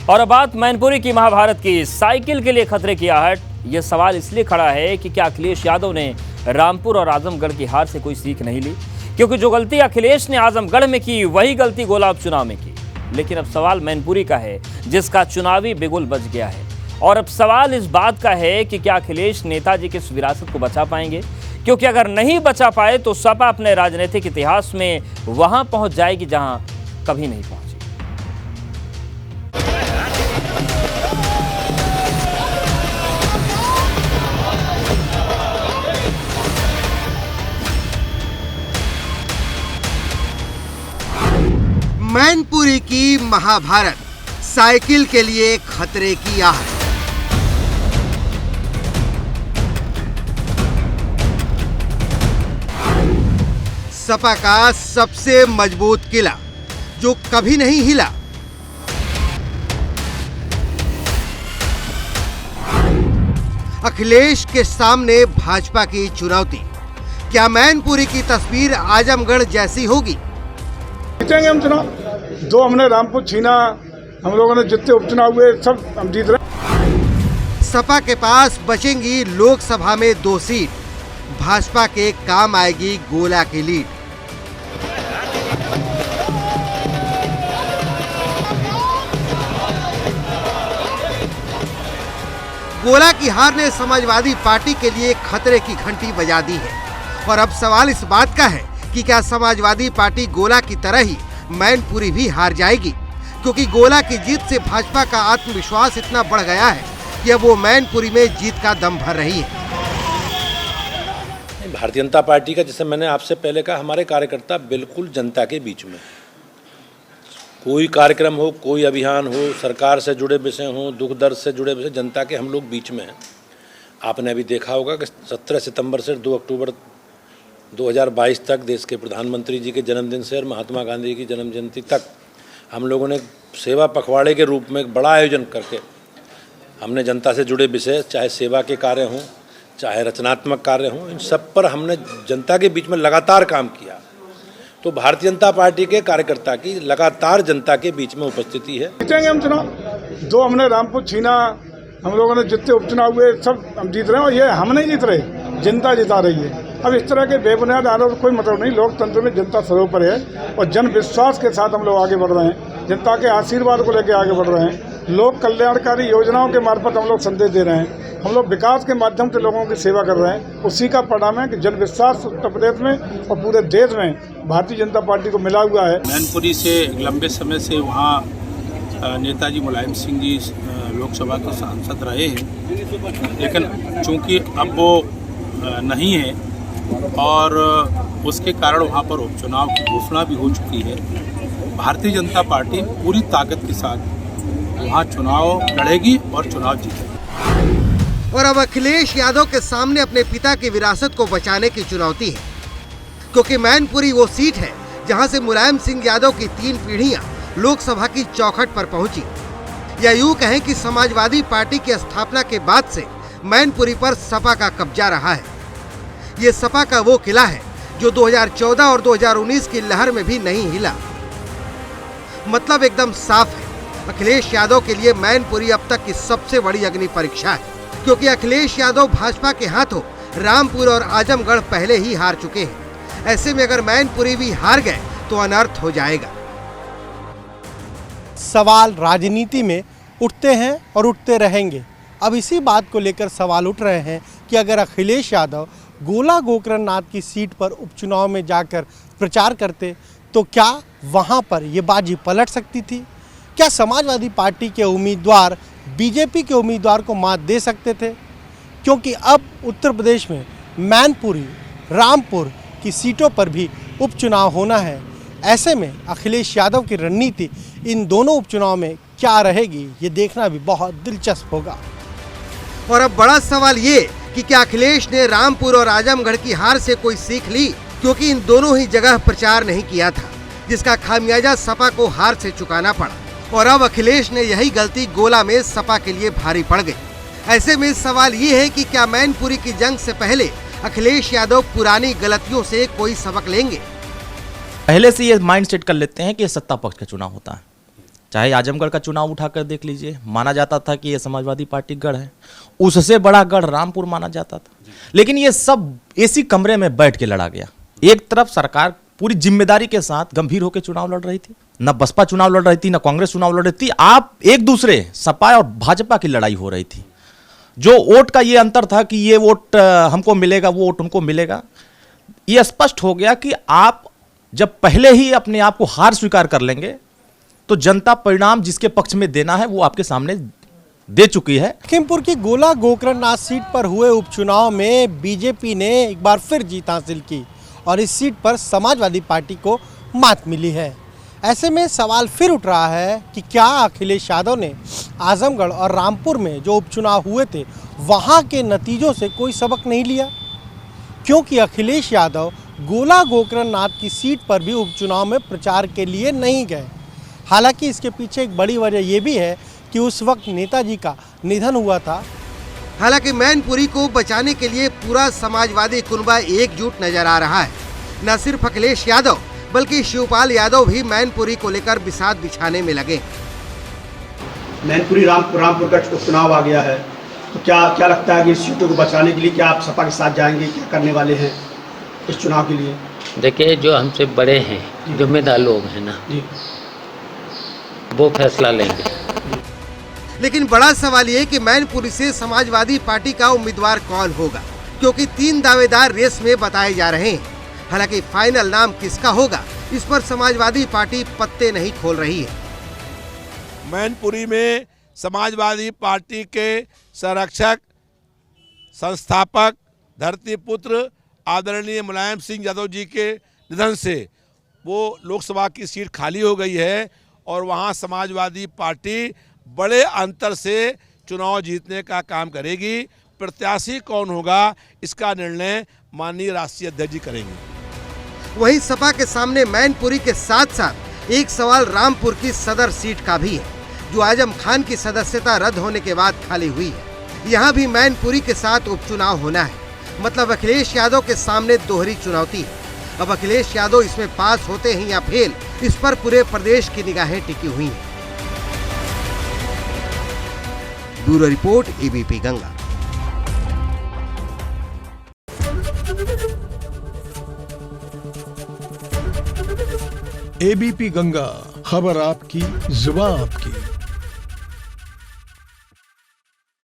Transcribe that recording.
और अब बात मैनपुरी की महाभारत की। साइकिल के लिए खतरे की आहट। यह सवाल इसलिए खड़ा है कि क्या अखिलेश यादव ने रामपुर और आजमगढ़ की हार से कोई सीख नहीं ली? क्योंकि जो गलती अखिलेश ने आजमगढ़ में की, वही गलती गोला उपचुनाव में की। लेकिन अब सवाल मैनपुरी का है, जिसका चुनावी बिगुल बज गया है। और अब सवाल इस बात का है कि क्या अखिलेश नेताजी की इस विरासत को बचा पाएंगे? क्योंकि अगर नहीं बचा पाए तो सपा अपने राजनीतिक इतिहास में वहां पहुंच जाएगी जहां कभी नहीं पहुंची। मैनपुरी की महाभारत, साइकिल के लिए खतरे की आहट। सपा का सबसे मजबूत किला जो कभी नहीं हिला। अखिलेश के सामने भाजपा की चुनौती। क्या मैनपुरी की तस्वीर आजमगढ़ जैसी होगी? जीतेंगे हम चुनाव। जो हमने रामपुर छीना, हम लोगों ने जितने उपचुनाव हुए सब हम जीत रहे। सपा के पास बचेंगी लोकसभा में 2 सीट। भाजपा के काम आएगी गोला की लीड। गोला की हार ने समाजवादी पार्टी के लिए खतरे की घंटी बजा दी है। और अब सवाल इस बात का है कि क्या समाजवादी पार्टी गोला की तरह ही मैनपुरी भी हार जाएगी? क्योंकि गोला की जीत से भाजपा का आत्मविश्वास इतना बढ़ गया है कि अब वो मैनपुरी में जीत का दम भर रही है। भारतीय जनता पार्टी का, जैसे मैंने आपसे पहले कहा, हमारे कार्यकर्ता बिल्कुल जनता के बीच में। कोई कार्यक्रम हो, कोई अभियान हो, सरकार से जुड़े विषय हो, दुख दर्द से जुड़े विषय, जनता के हम लोग बीच में हैं। आपने अभी देखा होगा कि 17 सितंबर से 2 अक्टूबर 2022 तक देश के प्रधानमंत्री जी के जन्मदिन से और महात्मा गांधी की जन्म जयंती तक हम लोगों ने सेवा पखवाड़े के रूप में एक बड़ा आयोजन करके हमने जनता से जुड़े विषय, चाहे सेवा के कार्य हों, चाहे रचनात्मक कार्य हों, इन सब पर हमने जनता के बीच में लगातार काम किया। तो भारतीय जनता पार्टी के कार्यकर्ता की लगातार जनता के बीच में उपस्थिति है। जीतेंगे हम चुनाव। जो हमने रामपुर छीना, हम लोगों ने जितने उपचुनाव हुए सब हम जीत रहे हैं। और ये हम नहीं जीत रहे, जनता जिता रही है। अब इस तरह के बेबुनियाद आरोप कोई मतलब नहीं। लोकतंत्र में जनता सर्वोपरि है और जन विश्वास के साथ हम लोग आगे बढ़ रहे हैं। जनता के आशीर्वाद को लेकर आगे बढ़ रहे हैं। लोक कल्याणकारी योजनाओं के मार्फत हम लोग संदेश दे रहे हैं। हम लोग विकास के माध्यम से लोगों की सेवा कर रहे हैं। उसी का परिणाम है कि जन विश्वास उत्तर प्रदेश में और पूरे देश में भारतीय जनता पार्टी को मिला हुआ है। मैनपुरी से लंबे समय से वहाँ नेताजी मुलायम सिंह जी लोकसभा के सांसद रहे हैं, लेकिन चूंकि अब वो नहीं है और उसके कारण वहाँ पर उपचुनाव की घोषणा भी हो चुकी है। भारतीय जनता पार्टी पूरी ताकत के साथ वहाँ चुनाव लड़ेगी और चुनाव जीतेगी। और अब अखिलेश यादव के सामने अपने पिता की विरासत को बचाने की चुनौती है। क्योंकि मैनपुरी वो सीट है जहां से मुलायम सिंह यादव की 3 पीढ़ियां लोकसभा की चौखट पर पहुंची। या यूं कहें कि समाजवादी पार्टी की स्थापना के बाद से मैनपुरी पर सपा का कब्जा रहा है। ये सपा का वो किला है जो 2014 और 2019 की लहर में भी नहीं हिला। मतलब एकदम साफ है, अखिलेश यादव के लिए मैनपुरी अब तक की सबसे बड़ी अग्नि परीक्षा है। क्योंकि अखिलेश यादव भाजपा के हाथों रामपुर और आजमगढ़ पहले ही हार चुके हैं। ऐसे में अगर मैनपुरी भी हार गए तो अनर्थ हो जाएगा। सवाल राजनीति में उठते हैं और उठते रहेंगे। अब इसी बात को लेकर सवाल उठ रहे हैं कि अगर अखिलेश यादव गोला गोकर्णनाथ की सीट पर उपचुनाव में जाकर प्रचार करते तो क्या वहां पर ये बाजी पलट सकती थी? क्या समाजवादी पार्टी के उम्मीदवार बीजेपी के उम्मीदवार को मात दे सकते थे? क्योंकि अब उत्तर प्रदेश में मैनपुरी, रामपुर की सीटों पर भी उपचुनाव होना है। ऐसे में अखिलेश यादव की रणनीति इन दोनों उपचुनाव में क्या रहेगी, ये देखना भी बहुत दिलचस्प होगा। और अब बड़ा सवाल ये कि क्या अखिलेश ने रामपुर और आजमगढ़ की हार से कोई सीख ली? क्योंकि इन दोनों ही जगह प्रचार नहीं किया था, जिसका खामियाजा सपा को हार से चुकाना पड़ा। और अब अखिलेश ने यही गलती गोला में सपा के लिए भारी पड़ गई। ऐसे में सवाल ये है कि क्या मैनपुरी की जंग से पहले अखिलेश यादव पुरानी गलतियों से कोई सबक लेंगे? पहले से ये माइंड सेट कर लेते हैं कि सत्ता पक्ष का चुनाव होता है, चाहे आजमगढ़ का चुनाव उठाकर देख लीजिए, माना जाता था कि ये समाजवादी पार्टी गढ़ है, उससे बड़ा गढ़ रामपुर माना जाता था। लेकिन ये सब एसी कमरे में बैठ के लड़ा गया। एक तरफ सरकार पूरी जिम्मेदारी के साथ गंभीर होकर चुनाव लड़ रही थी, न बसपा चुनाव लड़ रही थी, न कांग्रेस चुनाव लड़ रही थी, आप एक दूसरे सपा और भाजपा की लड़ाई हो रही थी। जो वोट का ये अंतर था कि ये वोट हमको मिलेगा, वो वोट उनको मिलेगा, ये स्पष्ट हो गया कि आप जब पहले ही अपने आप को हार स्वीकार कर लेंगे तो जनता परिणाम जिसके पक्ष में देना है वो आपके सामने दे चुकी है। लखीमपुर की गोला गोकरणनाथ सीट पर हुए उपचुनाव में बीजेपी ने एक बार फिर जीत हासिल की और इस सीट पर समाजवादी पार्टी को मात मिली है। ऐसे में सवाल फिर उठ रहा है कि क्या अखिलेश यादव ने आजमगढ़ और रामपुर में जो उपचुनाव हुए थे वहां के नतीजों से कोई सबक नहीं लिया, क्योंकि अखिलेश यादव गोला गोकरणनाथ की सीट पर भी उपचुनाव में प्रचार के लिए नहीं गए। हालांकि इसके पीछे एक बड़ी वजह यह भी है कि उस वक्त नेताजी का निधन हुआ था। हालांकि मैनपुरी को बचाने के लिए पूरा समाजवादी कुनबा एकजुट नजर आ रहा है। न सिर्फ अखिलेश यादव बल्कि शिवपाल यादव भी मैनपुरी को लेकर बिसात बिछाने में लगे। मैनपुरी रामपुर का उपचुनाव आ गया है, तो क्या लगता है कि इस सीटों को बचाने के लिए क्या आप सपा के साथ जाएंगे, क्या करने वाले हैं इस चुनाव के लिए? देखिए, जो हमसे बड़े हैं, जिम्मेदार लोग हैं ना जी, वो फैसला लेंगे। लेकिन बड़ा सवाल ये कि मैनपुरी से समाजवादी पार्टी का उम्मीदवार कौन होगा, क्योंकि 3 दावेदार रेस में बताए जा रहे हैं। हालांकि फाइनल नाम किसका होगा, इस पर समाजवादी पार्टी पत्ते नहीं खोल रही है। मैनपुरी में समाजवादी पार्टी के संरक्षक, संस्थापक, धरतीपुत्र आदरणीय मुलायम सिंह यादव जी के निधन से वो लोकसभा की सीट खाली हो गई है और वहाँ समाजवादी पार्टी बड़े अंतर से चुनाव जीतने का काम करेगी। प्रत्याशी कौन होगा इसका निर्णय माननीय राष्ट्रीय अध्यक्ष जी करेंगे। वहीं सपा के सामने मैनपुरी के साथ साथ एक सवाल रामपुर की सदर सीट का भी है, जो आजम खान की सदस्यता रद्द होने के बाद खाली हुई है। यहाँ भी मैनपुरी के साथ उपचुनाव होना है, मतलब अखिलेश यादव के सामने दोहरी चुनौती है। अब अखिलेश यादव इसमें पास होते हैं या फेल, इस पर पूरे प्रदेश की निगाहें टिकी हुई हैं। Bureau report, ABP Ganga. ABP Ganga, खबर आपकी, जुबान आपकी।